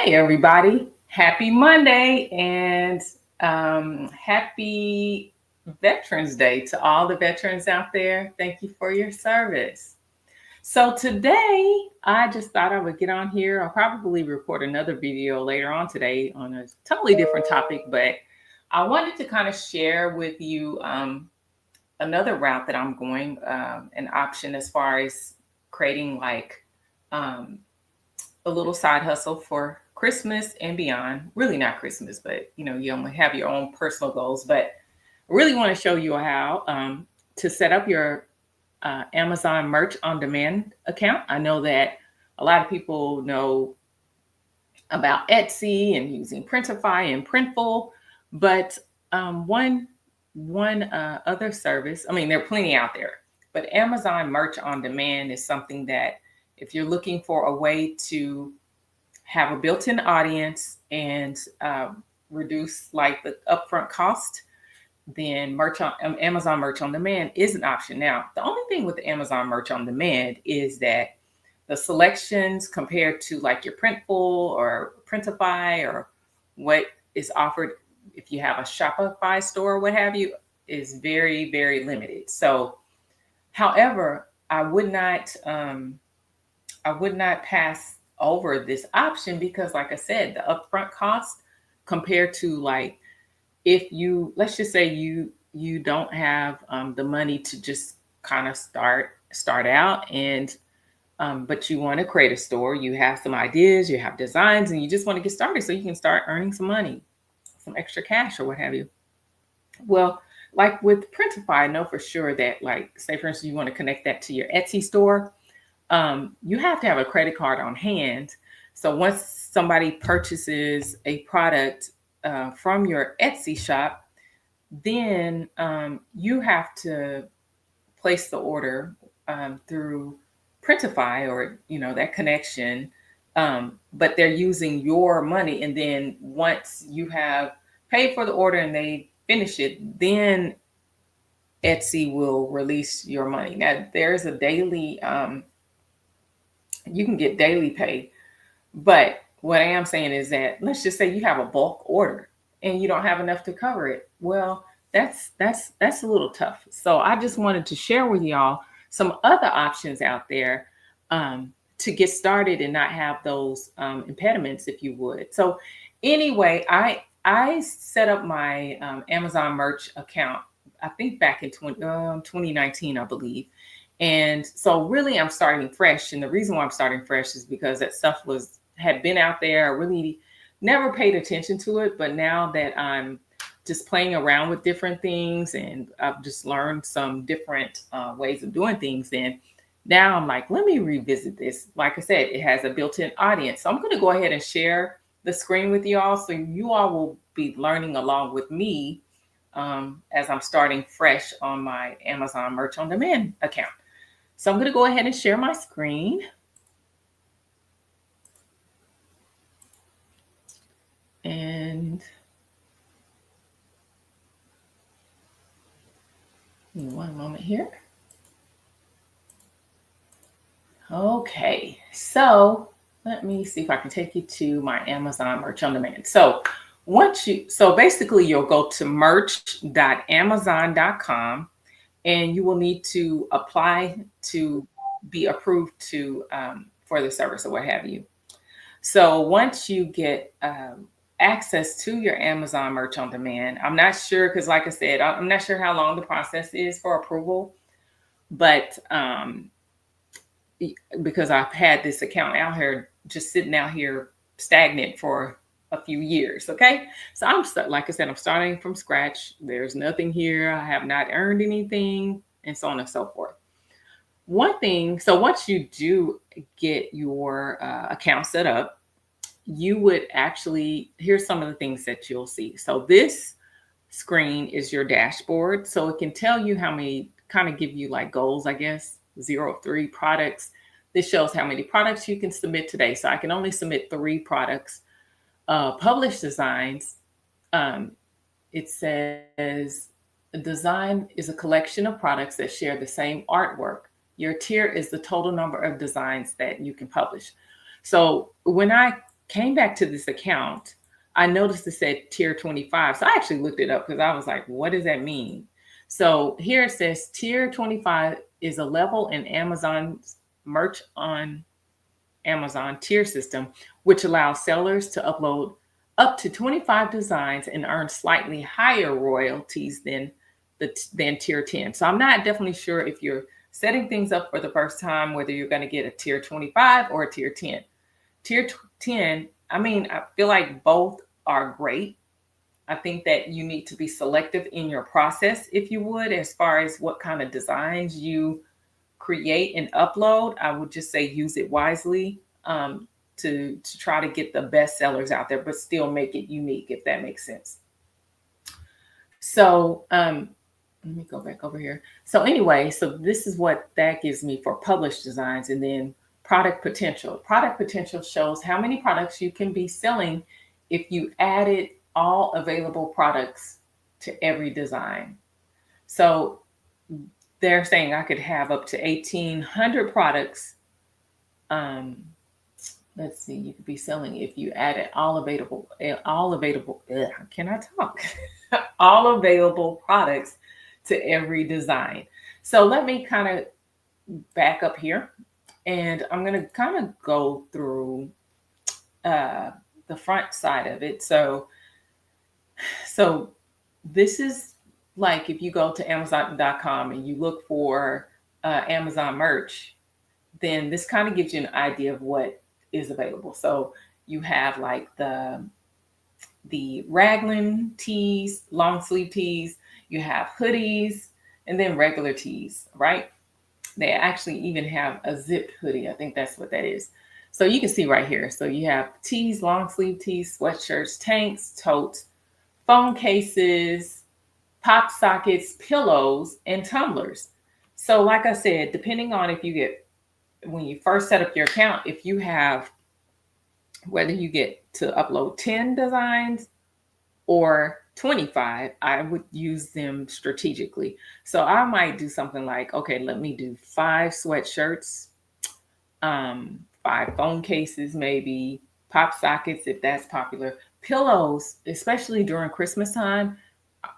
Hey, everybody. Happy Monday and happy Veterans Day to all the veterans out there. Thank you for your service. So, today I just thought I would get on here. I'll probably record another video later on today on a totally different topic, but I wanted to kind of share with you another route that I'm going, an option as far as creating like um, a little side hustle for Christmas and beyond. Really not Christmas, but you only have your own personal goals. But I really want to show you how to set up your Amazon merch on demand account. I know that a lot of people know about Etsy and using Printify and Printful, but one other service. I mean, there are plenty out there, but Amazon merch on demand is something that if you're looking for a way to have a built-in audience and reduce like the upfront cost, then Amazon Merch on Demand is an option. Now, the only thing with the Amazon Merch on Demand is that the selections compared to like your Printful or Printify or what is offered if you have a Shopify store or what have you is very, very limited. So, however, I would not pass over this option because, like I said, the upfront cost compared to like if you let's just say you don't have the money to just kind of start out and but you want to create a store, you have some ideas, you have designs, and you just want to get started so you can start earning some money, some extra cash or what have you. Well, like with Printify, I know for sure that, like, say for instance, you want to connect that to your Etsy store. You have to have a credit card on hand. So once somebody purchases a product from your Etsy shop, then you have to place the order through Printify or that connection. But they're using your money, and then once you have paid for the order and they finish it, then Etsy will release your money. Now there's a daily you can get daily pay. But what I am saying is that let's just say you have a bulk order and you don't have enough to cover it. Well, that's a little tough. So I just wanted to share with y'all some other options out there to get started and not have those impediments, if you would. So anyway, I set up my Amazon merch account. I think back in 2019, I believe. And so really I'm starting fresh. And the reason why I'm starting fresh is because that stuff had been out there. I really never paid attention to it. But now that I'm just playing around with different things and I've just learned some different ways of doing things, then now I'm like, let me revisit this. Like I said, it has a built-in audience. So I'm going to go ahead and share the screen with you all so you all will be learning along with me as I'm starting fresh on my Amazon Merch on Demand account. So I'm going to go ahead and share my screen. And one moment here. Okay, so let me see if I can take you to my Amazon Merch on Demand. So basically you'll go to merch.amazon.com and you will need to apply to be approved to for the service or what have you. So once you get access to your Amazon Merch on Demand, I'm not sure because, like I said, I'm not sure how long the process is for approval, but because I've had this account out here just sitting out here stagnant for a few years. Okay, so like I said, I'm starting from scratch. There's nothing here. I have not earned anything, and so on and so forth. One thing, so once you do get your account set up, you would actually, here's some of the things that you'll see. So this screen is your dashboard. So it can tell you how many, kind of give you like goals, I guess, 0 3 products. This shows how many products you can submit today. So I can only submit 3 products. Published designs, it says a design is a collection of products that share the same artwork. Your tier is the total number of designs that you can publish. So when I came back to this account, I noticed it said tier 25. So I actually looked it up because I was like, what does that mean? So here it says tier 25 is a level in Amazon's merch on Amazon tier system, which allows sellers to upload up to 25 designs and earn slightly higher royalties than tier 10. So I'm not definitely sure if you're setting things up for the first time, whether you're going to get a tier 25 or a tier 10. Tier 10, I mean, I feel like both are great. I think that you need to be selective in your process, if you would, as far as what kind of designs you create and upload. I would just say use it wisely, to try to get the best sellers out there, but still make it unique, if that makes sense. So let me go back over here. So anyway, so this is what that gives me for published designs. And then product potential. Product potential shows how many products you can be selling if you added all available products to every design. So they're saying I could have up to 1,800 products. Let's see, you could be selling if you added all available, can I talk? All available products to every design. So let me kind of back up here, and I'm going to kind of go through the front side of it. So this is like if you go to Amazon.com and you look for Amazon merch, then this kind of gives you an idea of what is available. So you have like the raglan tees, long sleeve tees, you have hoodies, and then regular tees, right? They actually even have a zipped hoodie. I think that's what that is. So you can see right here. So you have tees, long sleeve tees, sweatshirts, tanks, totes, phone cases, pop sockets, pillows, and tumblers. So like I said, depending on if you get, when you first set up your account, if you have, whether you get to upload 10 designs or 25, I would use them strategically. So I might do something like, okay, let me do 5 sweatshirts, 5 phone cases, maybe pop sockets if that's popular. Pillows, especially during Christmas time,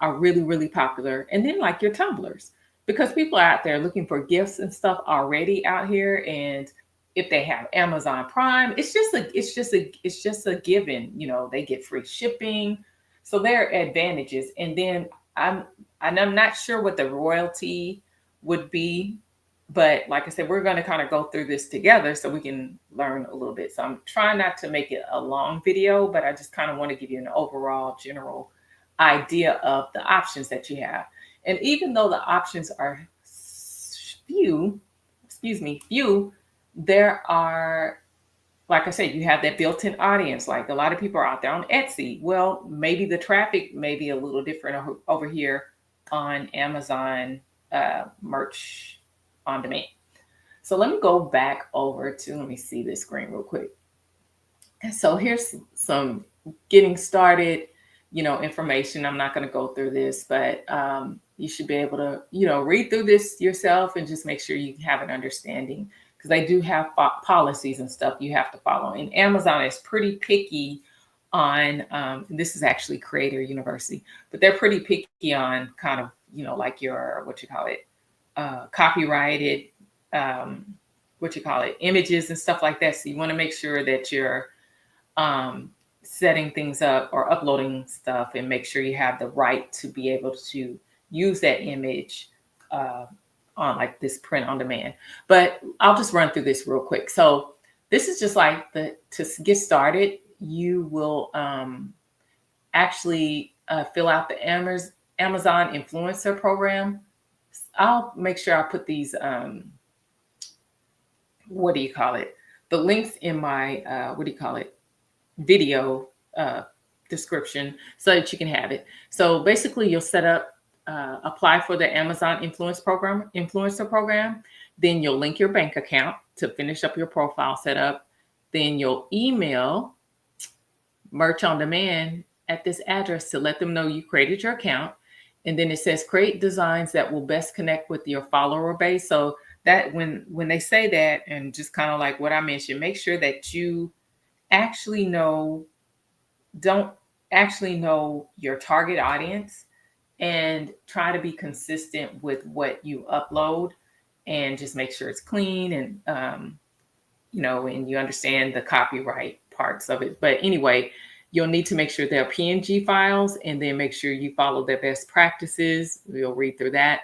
are really, really popular. And then like your tumblers, because people are out there looking for gifts and stuff already out here. And if they have Amazon Prime, it's just a given, they get free shipping. So there are advantages. And then I'm not sure what the royalty would be, but like I said, we're going to kind of go through this together so we can learn a little bit. So I'm trying not to make it a long video, but I just kind of want to give you an overall general idea of the options that you have. And even though the options are few, there are, like I said, you have that built-in audience. Like a lot of people are out there on Etsy. Well, maybe the traffic may be a little different over here on Amazon merch on demand. So let me go back over to, let me see this screen real quick. And so here's some getting started, information. I'm not going to go through this, but you should be able to, read through this yourself and just make sure you have an understanding, because they do have policies and stuff you have to follow. And Amazon is pretty picky on, this is actually Creator University, but they're pretty picky on kind of, like your, copyrighted, images and stuff like that. So you want to make sure that you're setting things up or uploading stuff and make sure you have the right to be able to use that image on like this print on demand. But I'll just run through this real quick. So this is just like to get started, you will actually fill out the Amazon influencer program. I'll make sure I put these, the links in my, video description so that you can have it. So basically you'll set up, apply for the Amazon influencer program. Then you'll link your bank account to finish up your profile setup. Then you'll email Merch on Demand at this address to let them know you created your account. And then it says create designs that will best connect with your follower base. So that when they say that, and just kind of like what I mentioned, make sure that you actually know don't actually know your target audience, and try to be consistent with what you upload, and just make sure it's clean, and and you understand the copyright parts of it. But anyway, you'll need to make sure they're PNG files, and then make sure you follow their best practices. We'll read through that.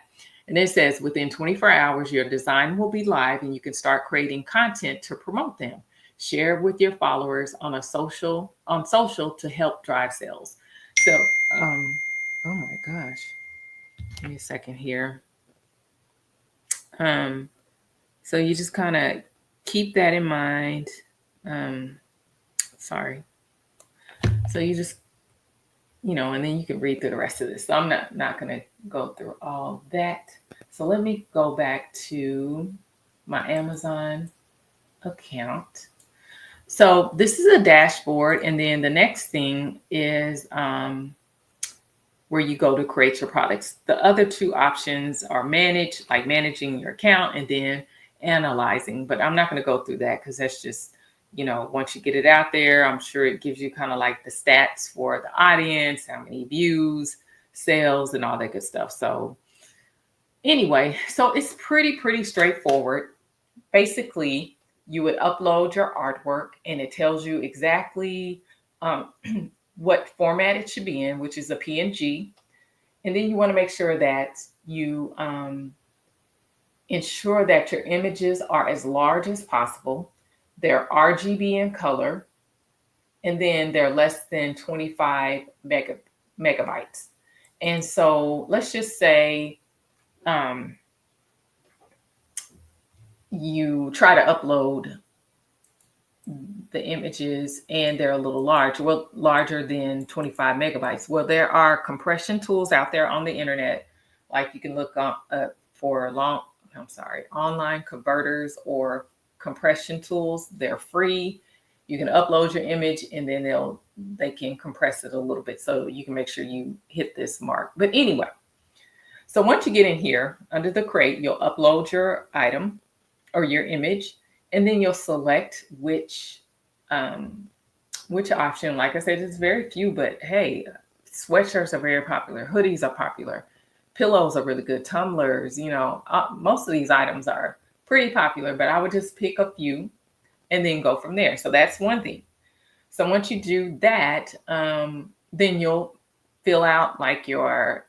And it says within 24 hours, your design will be live and you can start creating content to promote them. Share with your followers on social to help drive sales. So, oh my gosh, give me a second here. Um, so you just kind of keep that in mind. Sorry. So you just, and then you can read through the rest of this. So I'm not going to go through all that. So let me go back to my Amazon account. So this is a dashboard. And then the next thing is where you go to create your products. The other two options are managing your account, and then analyzing. But I'm not going to go through that because that's just, once you get it out there, I'm sure it gives you kind of like the stats for the audience, how many views, sales, and all that good stuff. So anyway, so it's pretty straightforward. Basically, you would upload your artwork and it tells you exactly what format it should be in, which is a PNG. And then you want to make sure that you ensure that your images are as large as possible. They're RGB in color, and then they're less than 25 megabytes. And so let's just say you try to upload the images and they're a little larger than 25 megabytes. Well, there are compression tools out there on the internet. Like you can look up for online converters or compression tools. They're free. You can upload your image and then they can compress it a little bit so you can make sure you hit this mark. But anyway, so once you get in here under the crate, you'll upload your item or your image, and then you'll select which option. Like I said, it's very few, but hey, sweatshirts are very popular. Hoodies are popular. Pillows are really good. Tumblers, most of these items are pretty popular, but I would just pick a few and then go from there. So that's one thing. So once you do that, then you'll fill out like your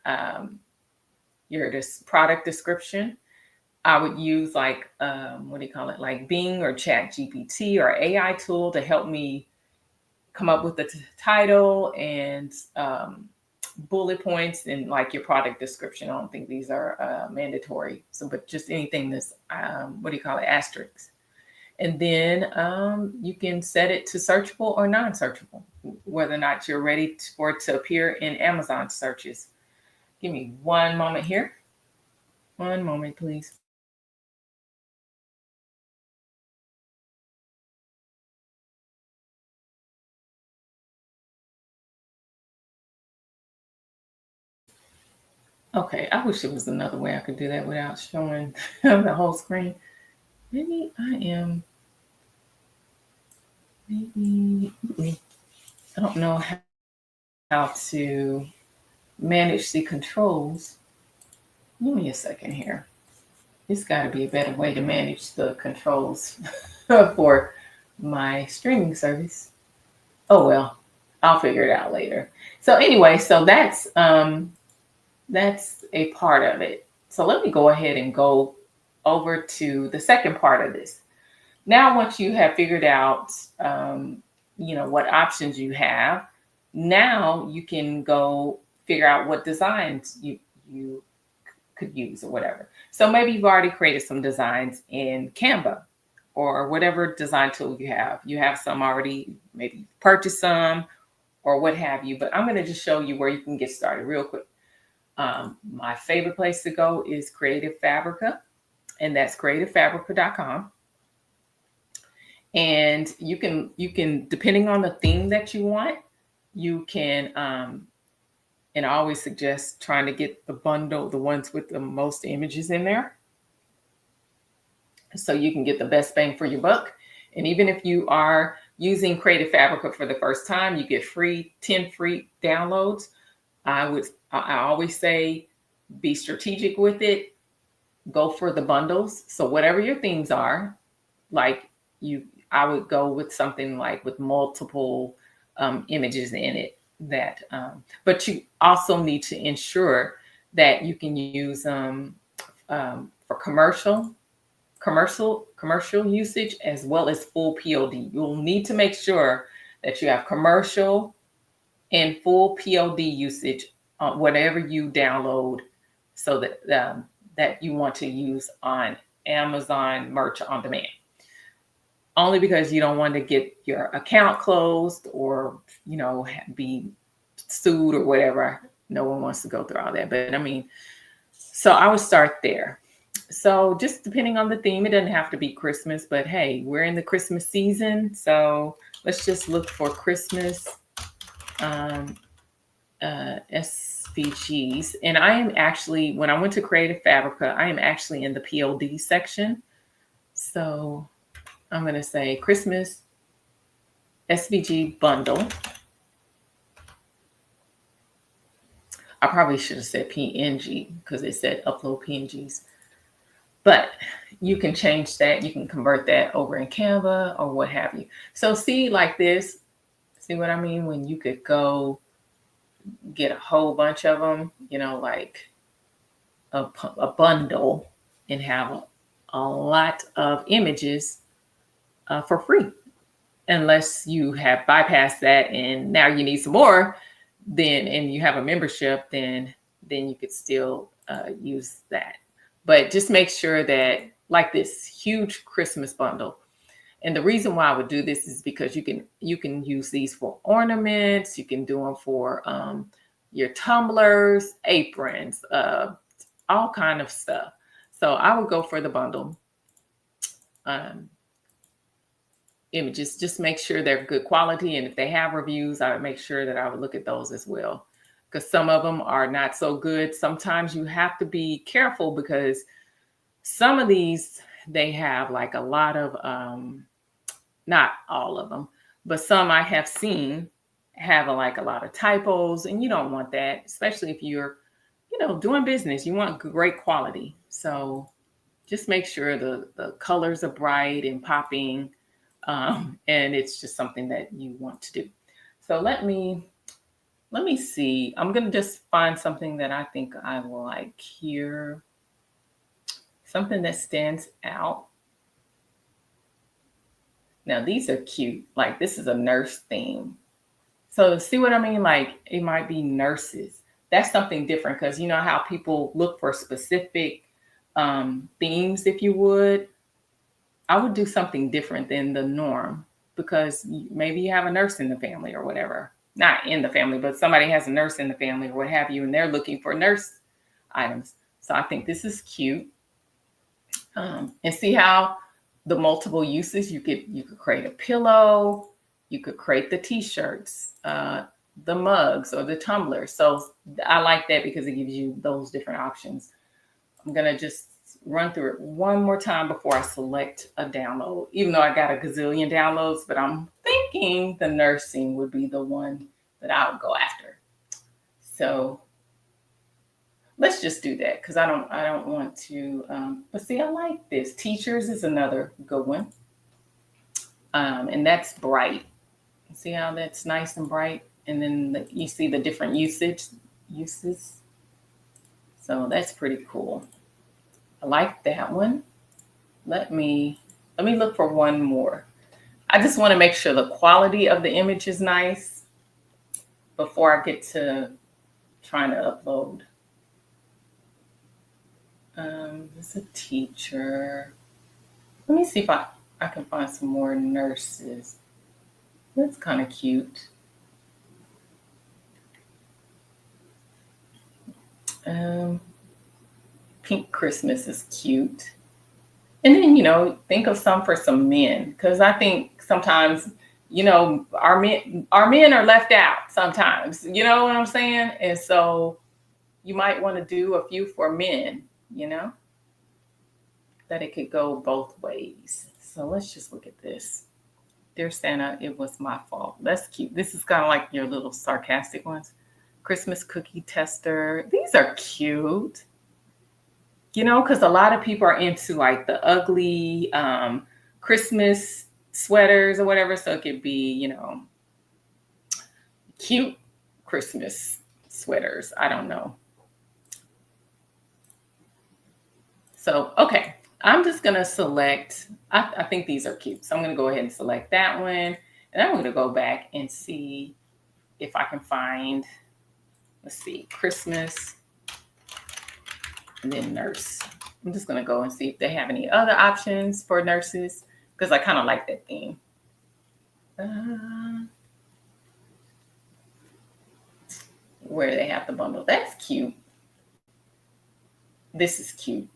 product description. I would use like, like Bing or Chat GPT or AI tool to help me come up with the title and bullet points and like your product description. I don't think these are mandatory. So, but just anything that's, asterisks. And then you can set it to searchable or non-searchable, whether or not you're ready for it to appear in Amazon searches. Give me one moment here. One moment, please. Okay, I wish there was another way I could do that without showing the whole screen. Maybe I don't know how to manage the controls. Give me a second here. It's got to be a better way to manage the controls for my streaming service. Oh well, I'll figure it out later. So anyway, so that's a part of it. So let me go ahead and go over to the second part of this. Now, once you have figured out, what options you have, now you can go figure out what designs you could use or whatever. So maybe you've already created some designs in Canva or whatever design tool you have. You have some already, maybe you've purchased some or what have you, but I'm going to just show you where you can get started real quick. My favorite place to go is Creative Fabrica, and that's creativefabrica.com. And you can, depending on the theme that you want, you can, and I always suggest trying to get the bundle, the ones with the most images in there, so you can get the best bang for your buck. And even if you are using Creative Fabrica for the first time, you get 10 free downloads. I always say be strategic with it. Go for the bundles. So whatever your themes are, like I would go with something like with multiple images in it. But you also need to ensure that you can use for commercial usage as well as full POD. You'll need to make sure that you have commercial and full POD usage on whatever you download, so that you want to use on Amazon Merch on Demand. Only because you don't want to get your account closed or be sued or whatever. No one wants to go through all that. But I mean, so I would start there. So just depending on the theme, it doesn't have to be Christmas, but hey, we're in the Christmas season. So let's just look for Christmas SVGs. And I am actually, when I went to Creative Fabrica, I am actually in the POD section. So I'm going to say Christmas SVG bundle. I probably should have said PNG because it said upload PNGs. But you can change that. You can convert that over in Canva or what have you. So see, like this, see what I mean? When you could go get a whole bunch of them, like a bundle, and have a lot of images for free. Unless you have bypassed that and now you need some more, and you have a membership, then you could still use that. But just make sure that, like this huge Christmas bundle. And the reason why I would do this is because you can use these for ornaments. You can do them for your tumblers, aprons, all kind of stuff. So I would go for the bundle images. Just make sure they're good quality. And if they have reviews, I would make sure that I would look at those as well. Because some of them are not so good. Sometimes you have to be careful because some of these, they have like a lot of, not all of them, but some I have seen have like a lot of typos, and you don't want that, especially if you're, doing business. You want great quality. So just make sure the colors are bright and popping, and it's just something that you want to do. So let me see. I'm going to just find something that I think I like here. Something that stands out. Now, these are cute. Like, this is a nurse theme. So see what I mean? Like, it might be nurses. That's something different because you know how people look for specific themes, if you would. I would do something different than the norm because maybe you have a nurse in the family or whatever. Not in the family, but somebody has a nurse in the family or what have you, and they're looking for nurse items. So I think this is cute. And see how the multiple uses, you could create a pillow, you could create the t-shirts, the mugs or the tumblers. So I like that because it gives you those different options. I'm going to just run through it one more time before I select a download, even though I got a gazillion downloads, but I'm thinking the nursing would be the one that I would go after. So let's just do that because I don't want to, but see, I like this. Teachers is another good one. And that's bright. See how that's nice and bright? And then you see the different uses. So that's pretty cool. I like that one. Let me look for one more. I just want to make sure the quality of the image is nice before I get to trying to upload. There's a teacher. Let me see if I can find some more nurses. That's kind of cute. Pink Christmas is cute. And then, think of some for some men, because I think sometimes, our men are left out sometimes, you know what I'm saying? And so you might want to do a few for men, that it could go both ways. So let's just look at this. Dear Santa, it was my fault. That's cute. This is kind of like your little sarcastic ones. Christmas cookie tester. These are cute. You know, because a lot of people are into like the ugly Christmas sweaters or whatever. So it could be, you know, cute Christmas sweaters. I don't know. So, okay, I'm just going to select, I think these are cute. So I'm going to go ahead and select that one. And I'm going to go back and see if I can find, let's see, Christmas and then nurse. I'm just going to go and see if they have any other options for nurses because I kind of like that theme. Where they have the bundle. That's cute. This is cute.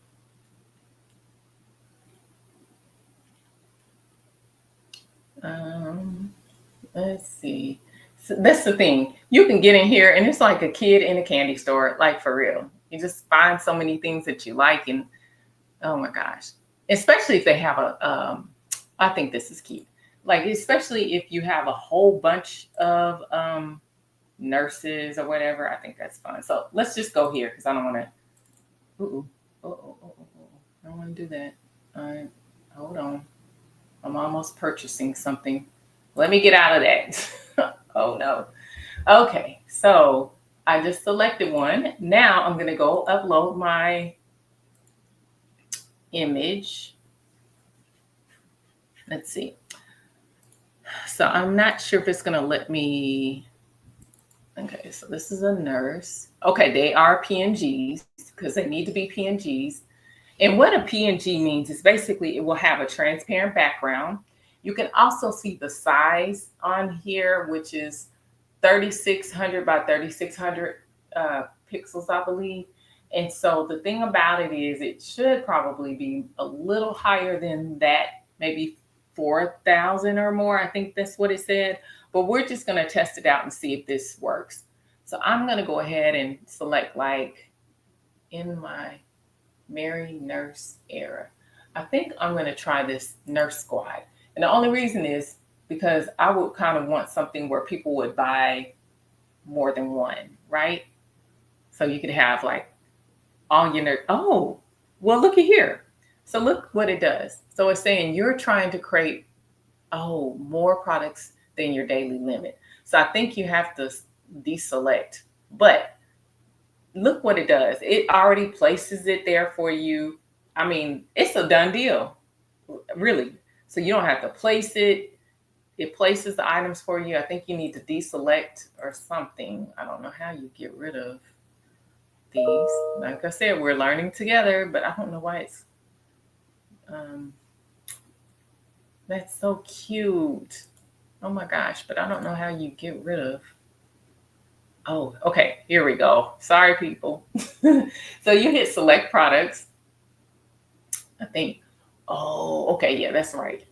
Let's see. So that's the thing. You can get in here and it's like a kid in a candy store, like for real. You just find so many things that you like and oh my gosh. Especially if they have a I think this is cute. Like especially if you have a whole bunch of nurses or whatever, I think that's fun. So let's just go here because I don't want to I don't want to do that. All right, hold on. I'm almost purchasing something. Let me get out of that. Oh no. Okay, so I just selected one. Now I'm gonna go upload my image. Let's see. So I'm not sure if it's gonna let me. Okay, so this is a nurse. Okay, they are PNGs because they need to be PNGs. And what a PNG means is basically it will have a transparent background. You can also see the size on here, which is 3600 by 3600 pixels, I believe. And so the thing about it is it should probably be a little higher than that, maybe 4,000 or more. I think that's what it said. But we're just going to test it out and see if this works. So I'm going to go ahead and select like in my Mary Nurse era. I think I'm going to try this Nurse Squad. And the only reason is because I would kind of want something where people would buy more than one, right? So you could have like all your nurse. Oh, well, look at here. So look what it does. So it's saying you're trying to create, more products than your daily limit. So I think you have to deselect. But look what it does. It already places it there for you. I mean, it's a done deal, really. So you don't have to place it. It places the items for you. I think you need to deselect or something. I don't know how you get rid of these. Like I said, we're learning together, but I don't know why it's, that's so cute. Oh my gosh, but I don't know how you get rid of. Oh, okay, here we go. Sorry, people. So you hit select products. I think, okay, yeah, that's right.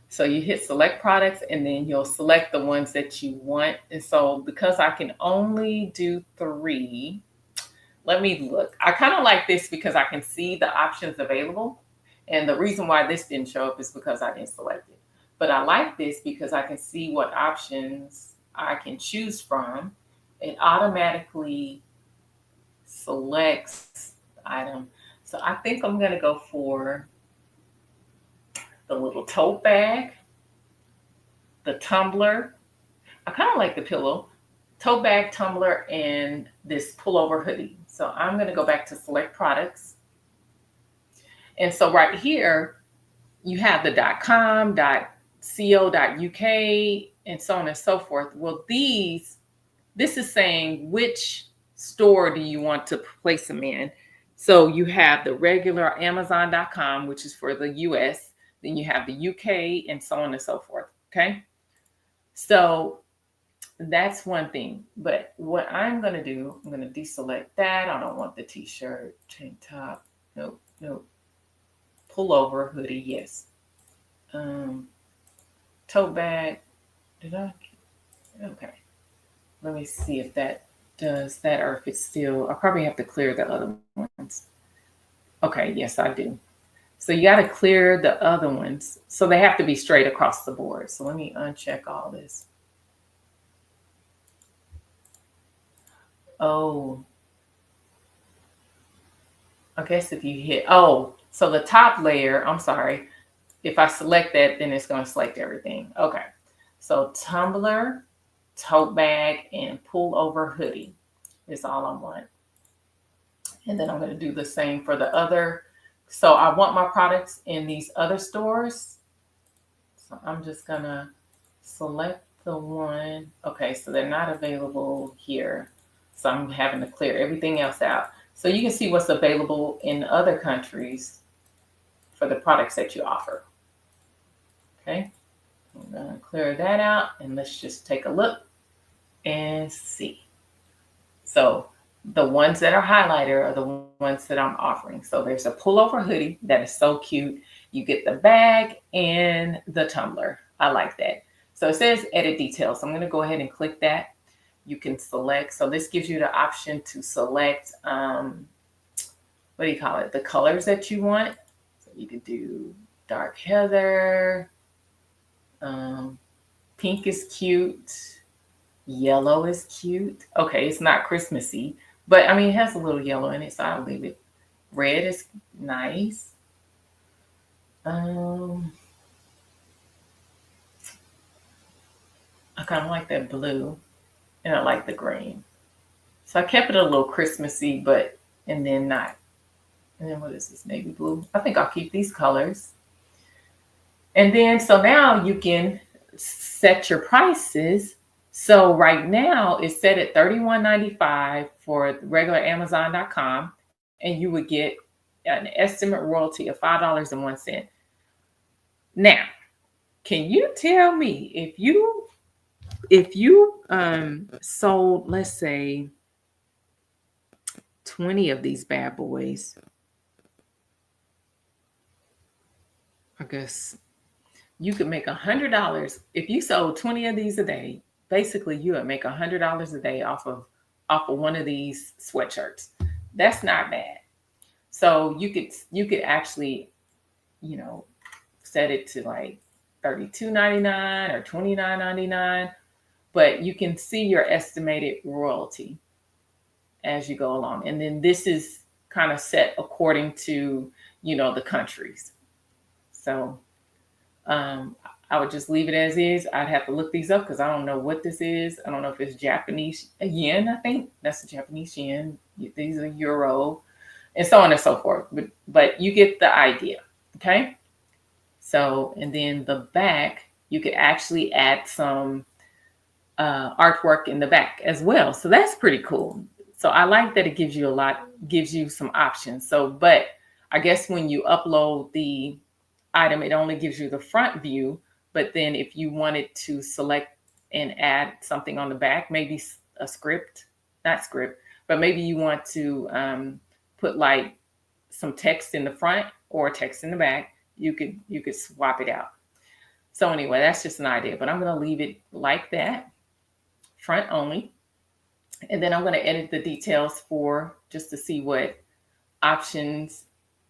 So you hit select products and then you'll select the ones that you want. And so because I can only do 3, let me look. I kind of like this because I can see the options available. And the reason why this didn't show up is because I didn't select it. But I like this because I can see what options I can choose from. It automatically selects the item. So I think I'm going to go for the little tote bag, the tumbler. I kind of like the pillow, tote bag, tumbler, and this pullover hoodie. So I'm going to go back to select products. And so right here, you have the .com, .co, .uk, and so on and so forth. Well, this is saying which store do you want to place them in. So you have the regular Amazon.com, which is for the US. Then you have the UK and so on and so forth. Okay. So that's one thing. But what I'm going to do, I'm going to deselect that. I don't want the t-shirt, tank top. Nope. Pullover hoodie. Yes. Tote bag. Did I? Okay. Let me see if that does that or if it's still, I'll probably have to clear the other ones. Okay, yes, I do. So you got to clear the other ones. So they have to be straight across the board. So let me uncheck all this. Oh, I guess if you hit, oh, so the top layer, I'm sorry. If I select that, then it's going to select everything. Okay. So tumbler, tote bag, and pull over hoodie is all I want. And then I'm going to do the same for the other. So I want my products in these other stores. So I'm just going to select the one. Okay, so they're not available here. So I'm having to clear everything else out. So you can see what's available in other countries for the products that you offer. Okay, I'm going to clear that out and let's just take a look and see. So the ones that are highlighted are the ones that I'm offering. So there's a pullover hoodie that is so cute. You get the bag and the tumbler. I like that. So it says edit details. So I'm going to go ahead and click that. You can select. So this gives you the option to select, what do you call it? The colors that you want. So you could do dark heather. Pink is cute. Yellow is cute. Okay, it's not Christmassy, but I mean, it has a little yellow in it, so I'll leave it. Red is nice. I kind of like that blue, and I like the green. So I kept it a little Christmassy, but, and then not. And then what is this, navy blue? I think I'll keep these colors. And then, so now you can set your prices. So right now it's set at $31.95 for regular Amazon.com, and you would get an estimate royalty of $5.01. Now, can you tell me if you sold, let's say, 20 of these bad boys? I guess you could make $100 if you sold 20 of these a day. Basically, you would make $100 a day off of one of these sweatshirts. That's not bad. So you could actually, you know, set it to like $32.99 or $29.99, but you can see your estimated royalty as you go along. And then this is kind of set according to, the countries. So I would just leave it as is. I'd have to look these up because I don't know what this is. I don't know if it's Japanese yen. I think that's the Japanese yen. These are euro, and so on and so forth. But you get the idea, okay? So, and then the back, you could actually add some artwork in the back as well. So that's pretty cool. So I like that it gives you some options. So, but I guess when you upload the item, it only gives you the front view. But then if you wanted to select and add something on the back, maybe a script, not script, but maybe you want to put like some text in the front or text in the back, you could swap it out. So anyway, that's just an idea, but I'm going to leave it like that, front only. And then I'm going to edit the details just to see what options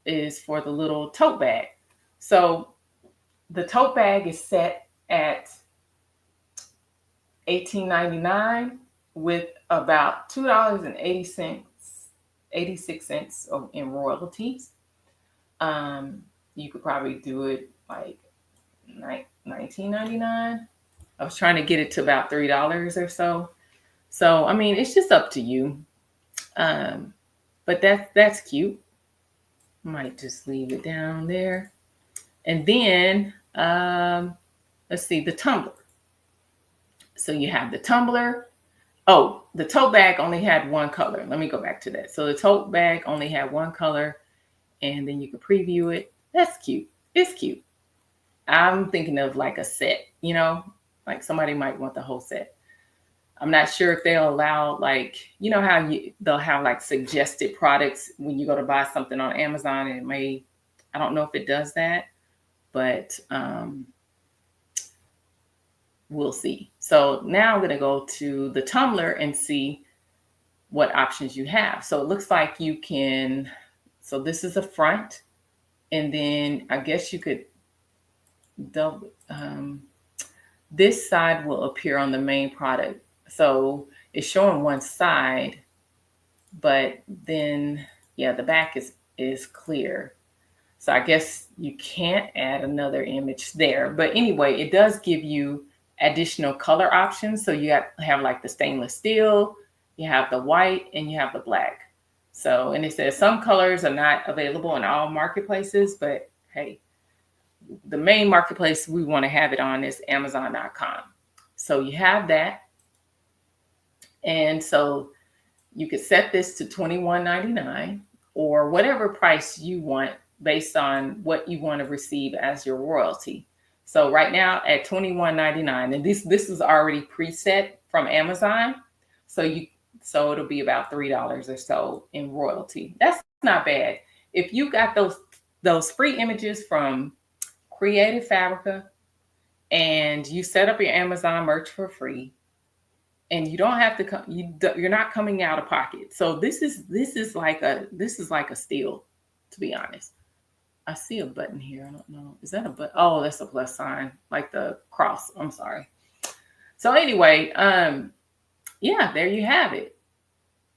is for the little tote bag. So the tote bag is set at $18.99 with about $2.86 in royalties. You could probably do it like $19.99. I was trying to get it to about $3 or so. So I mean, it's just up to you. But that's cute. Might just leave it down there. And then let's see, the tumbler. So you have the tumbler. Oh, the tote bag only had one color. Let me go back to that. So the tote bag only had one color, and then you can preview it. That's cute. It's cute. I'm thinking of like a set, like somebody might want the whole set. I'm not sure if they'll allow, like, how they'll have like suggested products when you go to buy something on Amazon, and I don't know if it does that, but we'll see. So now I'm going to go to the tumbler and see what options you have. So it looks like so this is the front. And then I guess you could double, this side will appear on the main product. So it's showing one side, but then, yeah, the back is clear. So I guess you can't add another image there. But anyway, it does give you additional color options. So have like the stainless steel, you have the white, and you have the black. So, and it says some colors are not available in all marketplaces, but hey, the main marketplace we want to have it on is Amazon.com. So you have that. And so you could set this to $21.99 or whatever price you want based on what you want to receive as your royalty. So right now at $21.99, and this is already preset from Amazon. So it'll be about $3 or so in royalty. That's not bad. If you got those free images from Creative Fabrica and you set up your Amazon merch for free, and you don't have to come, you're not coming out of pocket. So this is like a steal, to be honest. I see a button here. I don't know. Is that a button? Oh, that's a plus sign, like the cross. I'm sorry. So anyway, yeah, there you have it.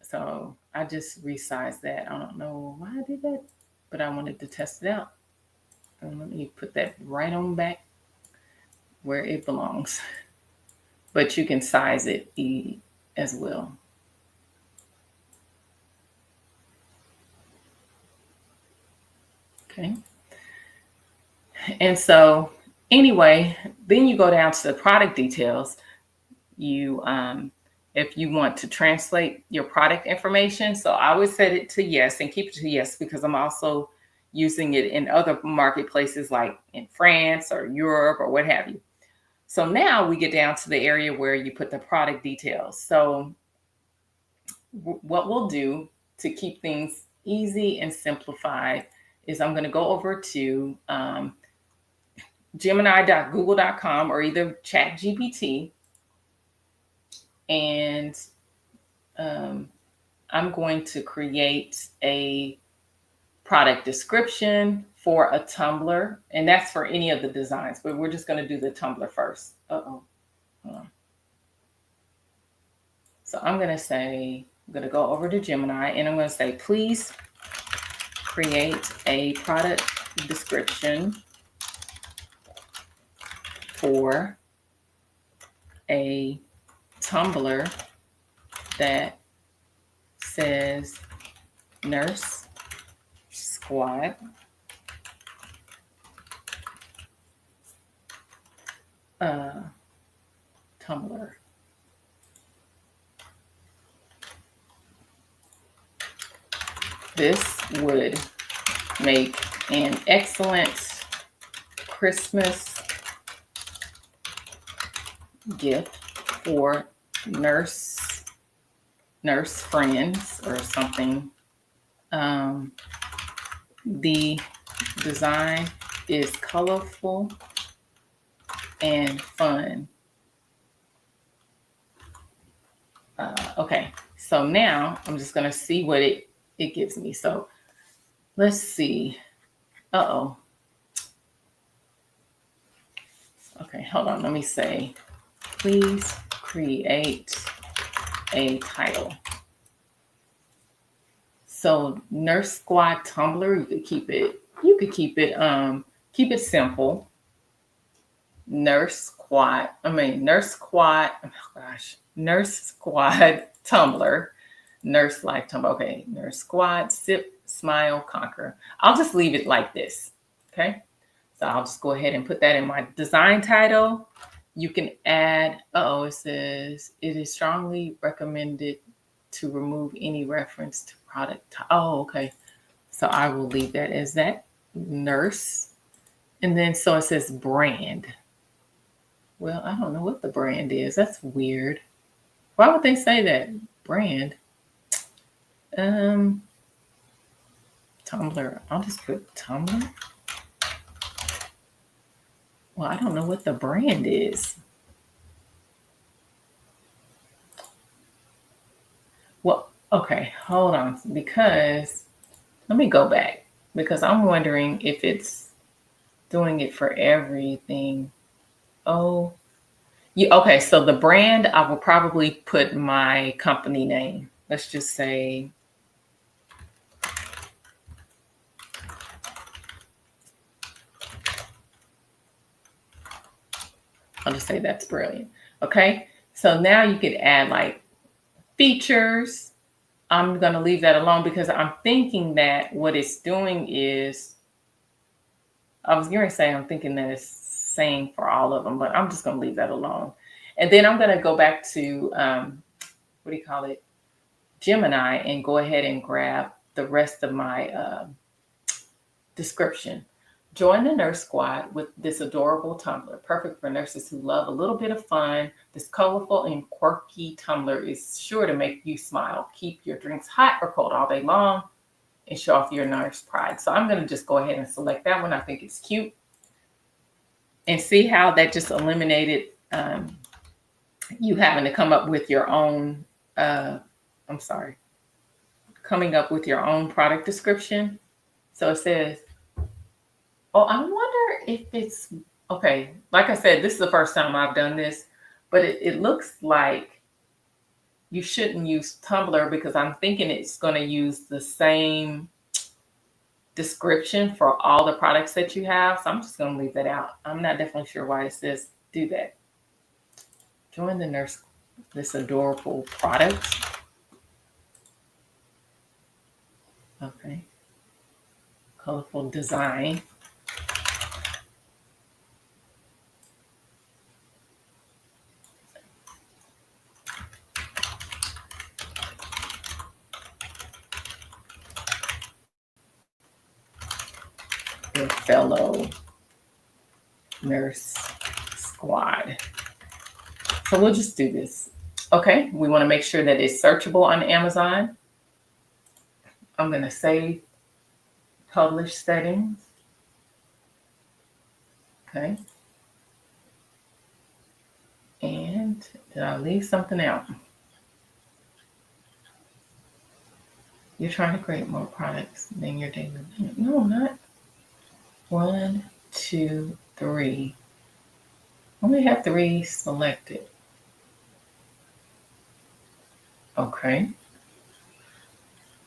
So I just resized that. I don't know why I did that, but I wanted to test it out. And let me put that right on back where it belongs. But you can size it as well. Okay. And so anyway, then you go down to the product details. If you want to translate your product information, so I would set it to yes and keep it to yes, because I'm also using it in other marketplaces like in France or Europe or what have you. So now we get down to the area where you put the product details. So what we'll do to keep things easy and simplified is I'm going to go over to Gemini.google.com or either ChatGPT, and I'm going to create a product description for a tumbler, and that's for any of the designs, but we're just going to do the tumbler first. Hold on. So I'm going to go over to Gemini, and I'm going to say, please create a product description for a tumbler that says Nurse Squad tumbler. This would make an excellent Christmas gift for nurse friends or something. The design is colorful and fun. Okay, so now I'm just gonna see what it gives me. So let's see. Okay, hold on. Let me say, please create a title. So Nurse Squad Tumbler, you could keep it simple. Nurse Squad Tumbler. Nurse Life Tumbler. Okay, Nurse Squad, Sip, Smile, Conquer. I'll just leave it like this. Okay. So I'll just go ahead and put that in my design title. You can add, it says it is strongly recommended to remove any reference to product. Oh, okay. So I will leave that as that, nurse. And then so it says brand. Well, I don't know what the brand is. That's weird. Why would they say that? Brand. Tumblr. I'll just put Tumblr. Well, I don't know what the brand is. Well, okay, hold on, because let me go back. because I'm wondering if it's doing it for everything. Oh, yeah. Okay. So the brand, I will probably put my company name. Let's just say, I'll just say that's brilliant. Okay. So now you could add like features. I'm going to leave that alone because I'm thinking that what it's doing is, I was going to say, I'm thinking that it's saying for all of them, but I'm just going to leave that alone. And then I'm going to go back to, what do you call it? Gemini, and go ahead and grab the rest of my description. Join the nurse squad with this adorable tumbler, perfect for nurses who love a little bit of fun. This colorful and quirky tumbler is sure to make you smile. Keep your drinks hot or cold all day long and show off your nurse pride. So I'm going to just go ahead and select that one. I think it's cute. And see how that just eliminated you having to come up with your own, coming up with your own product description. So it says, oh, I wonder if it's, okay, like I said, this is the first time I've done this, but it looks like you shouldn't use Tumblr because I'm thinking it's going to use the same description for all the products that you have. So I'm just going to leave that out. I'm not definitely sure why it says do that. Join the nurse, this adorable product. Okay. Colorful design. Your fellow nurse squad. So we'll just do this. Okay, we want to make sure that it's searchable on Amazon. I'm going to save publish settings. Okay. And did I leave something out? You're trying to create more products than your daily limit. No, I'm not. 1, 2, 3. I only have 3 selected. Okay.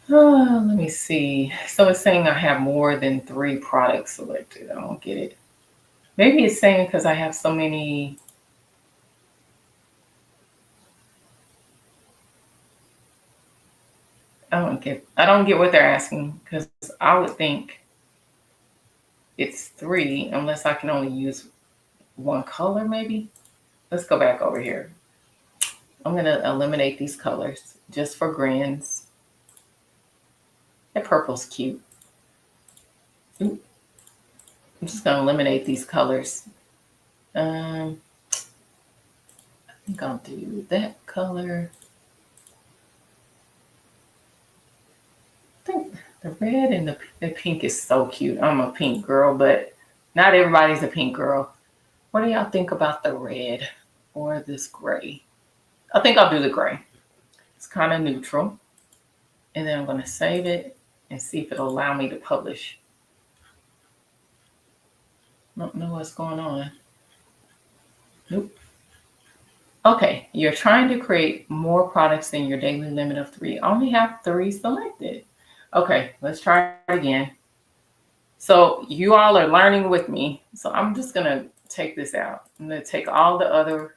Oh, let me see. So it's saying I have more than 3 products selected. I don't get it. Maybe it's saying because I have so many. I don't get what they're asking because I would think it's 3 unless I can only use one color maybe. Let's go back over here. I'm going to eliminate these colors just for grins. That purple's cute. Ooh. I'm just going to eliminate these colors. I think I'll do that color. I think the red and the pink is so cute. I'm a pink girl, but not everybody's a pink girl. What do y'all think about the red or this gray? I think I'll do the gray. It's kind of neutral. And then I'm going to save it and see if it'll allow me to publish. Don't know what's going on. Nope. Okay, you're trying to create more products than your daily limit of 3. I only have 3 selected. Okay, let's try it again. So you all are learning with me. So I'm just going to take this out. I'm going to take all the other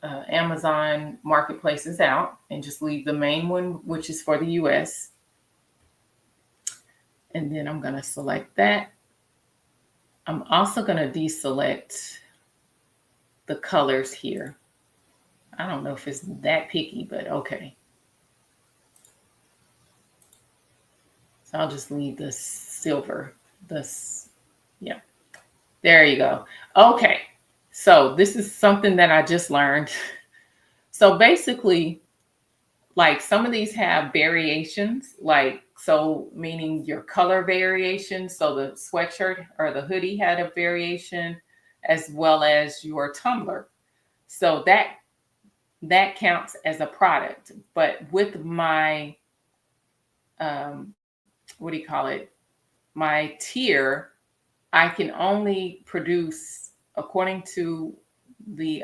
Amazon marketplaces out and just leave the main one, which is for the US. And then I'm going to select that. I'm also going to deselect the colors here. I don't know if it's that picky, but okay. So I'll just leave the silver. Yeah. There you go. Okay. So this is something that I just learned. So basically, like some of these have variations, like, so meaning your color variation. So the sweatshirt or the hoodie had a variation as well as your tumbler. So that counts as a product. But with my what do you call it? My tier, I can only produce according to the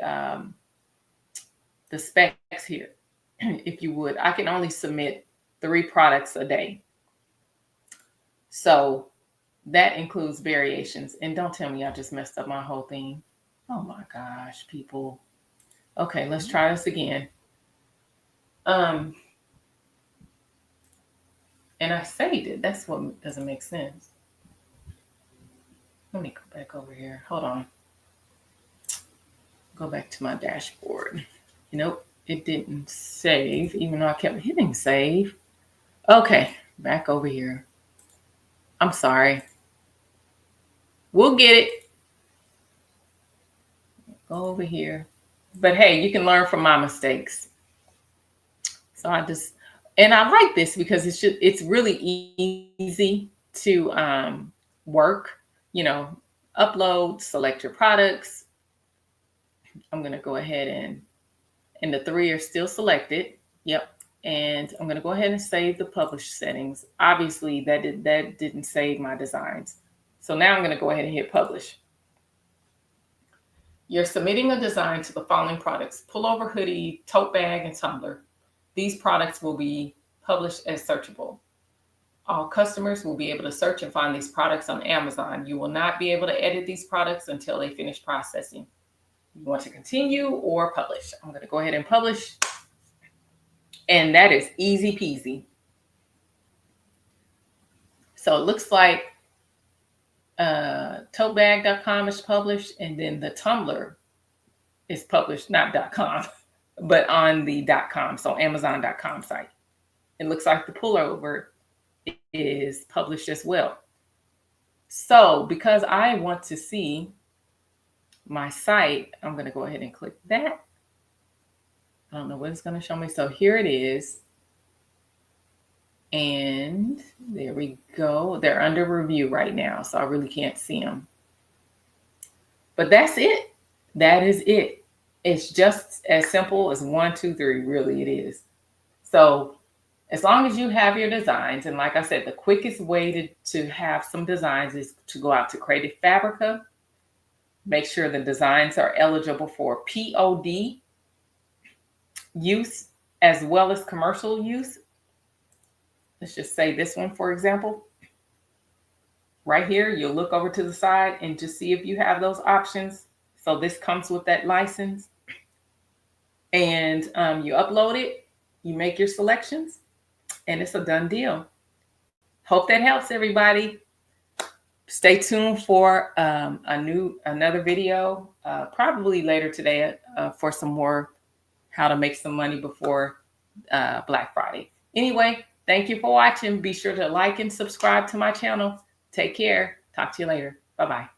specs here. If you would, I can only submit 3 products a day. So that includes variations. And don't tell me I just messed up my whole thing. Oh my gosh, people. Okay, let's try this again. And I saved it. That's what doesn't make sense. Let me go back over here. Hold on. Go back to my dashboard. Nope, it didn't save, even though I kept hitting save. Okay, back over here. I'm sorry. We'll get it. Go over here. But hey, you can learn from my mistakes. So I like this because it's really easy to work, upload, select your products. I'm going to go ahead and the 3 are still selected. Yep. And I'm going to go ahead and save the publish settings. Obviously that didn't save my designs. So now I'm going to go ahead and hit publish. You're submitting a design to the following products: pullover, hoodie, tote bag, and tumbler. These products will be published as searchable. All customers will be able to search and find these products on Amazon. You will not be able to edit these products until they finish processing. You want to continue or publish? I'm going to go ahead and publish. And that is easy peasy. So it looks like totebag.com is published, and then the tumbler is published, not .com, but on the .com, so Amazon.com site. It looks like the pullover is published as well. So because I want to see my site, I'm going to go ahead and click that. I don't know what it's going to show me. So here it is. And there we go. They're under review right now, so I really can't see them. But that's it. That is it. It's just as simple as 1, 2, 3. Really, it is. So as long as you have your designs, and like I said, the quickest way to have some designs is to go out to Creative Fabrica. Make sure the designs are eligible for POD use as well as commercial use. Let's just say this one, for example. Right here, you'll look over to the side and just see if you have those options. So this comes with that license. And you upload it, you make your selections, and it's a done deal. Hope that helps, everybody. Stay tuned for another video, probably later today, for some more how to make some money before Black Friday. Anyway, thank you for watching. Be sure to like and subscribe to my channel. Take care. Talk to you later. Bye-bye.